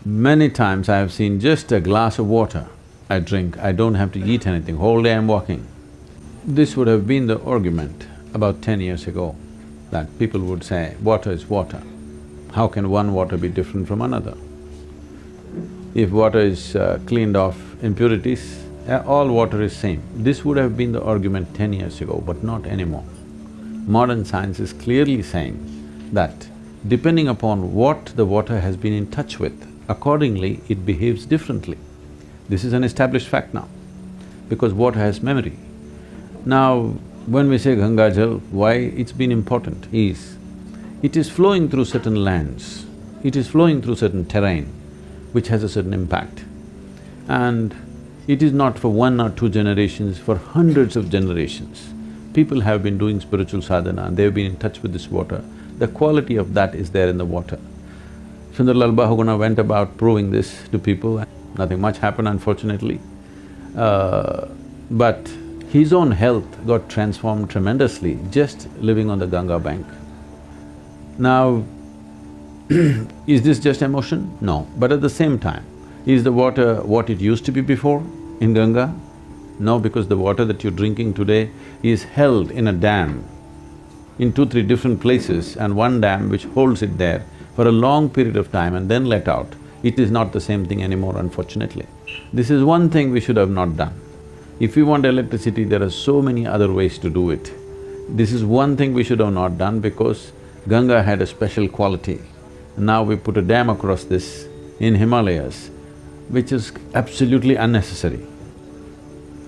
Many times I have seen just a glass of water I drink, I don't have to eat anything, whole day I'm walking. This would have been the argument about 10 years ago, that people would say, water is water. How can one water be different from another? If water is cleaned off impurities, all water is same. This would have been the argument 10 years ago, but not anymore. Modern science is clearly saying that depending upon what the water has been in touch with, accordingly it behaves differently. This is an established fact now, because water has memory. Now, when we say Gangajal, why it's been important is, it is flowing through certain lands, it is flowing through certain terrain, which has a certain impact. And it is not for one or two generations, for hundreds of generations. People have been doing spiritual sadhana and they've been in touch with this water. The quality of that is there in the water. Sundarlal Bahuguna went about proving this to people. Nothing much happened, unfortunately. But his own health got transformed tremendously just living on the Ganga bank. Now, is this just emotion? No. But at the same time, is the water what it used to be before in Ganga? No, because the water that you're drinking today is held in a dam in 2-3 different places, and one dam which holds it there for a long period of time and then let out. It is not the same thing anymore, unfortunately. This is one thing we should have not done. If we want electricity, there are so many other ways to do it. This is one thing we should have not done because Ganga had a special quality. Now we put a dam across this in Himalayas, which is absolutely unnecessary,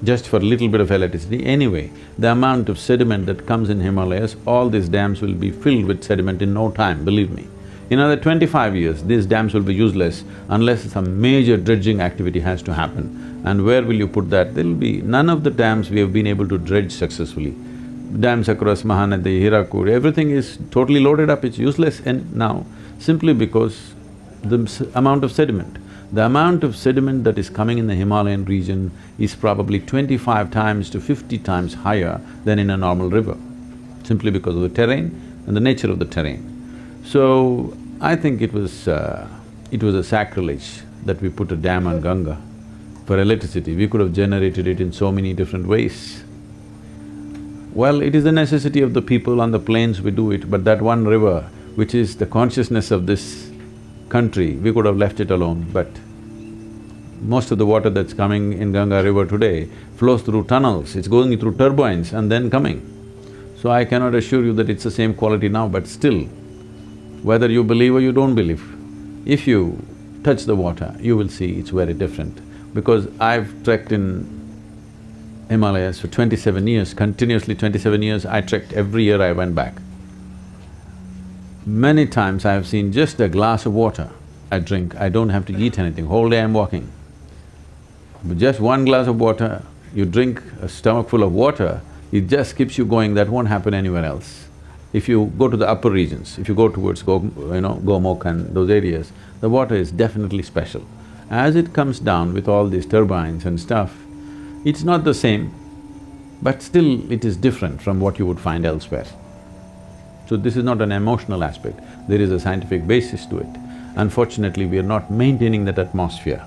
just for a little bit of electricity. Anyway, the amount of sediment that comes in Himalayas, all these dams will be filled with sediment in no time, believe me. In another 25 years, these dams will be useless unless some major dredging activity has to happen. And where will you put that? There'll be… none of the dams we have been able to dredge successfully. Dams across Mahanadi, Hirakud, everything is totally loaded up, it's useless and now, simply because the amount of sediment. The amount of sediment that is coming in the Himalayan region is probably 25 times to 50 times higher than in a normal river, simply because of the terrain and the nature of the terrain. So, I think it was a sacrilege that we put a dam on Ganga for electricity. We could have generated it in so many different ways. Well, it is the necessity of the people on the plains we do it, but that one river, which is the consciousness of this country, we could have left it alone, but most of the water that's coming in Ganga river today flows through tunnels, it's going through turbines and then coming. So I cannot assure you that it's the same quality now, but still, whether you believe or you don't believe, if you touch the water, you will see it's very different. Because I've trekked in Himalayas for 27 years, continuously 27 years, I trekked, every year I went back. Many times I have seen just a glass of water I drink, I don't have to eat anything, whole day I'm walking. But just one glass of water, you drink a stomach full of water, it just keeps you going, that won't happen anywhere else. If you go to the upper regions, if you go towards Gomok and those areas, the water is definitely special. As it comes down with all these turbines and stuff, it's not the same, but still it is different from what you would find elsewhere. So this is not an emotional aspect, there is a scientific basis to it. Unfortunately, we are not maintaining that atmosphere.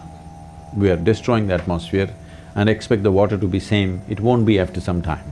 We are destroying the atmosphere and expect the water to be same, it won't be after some time.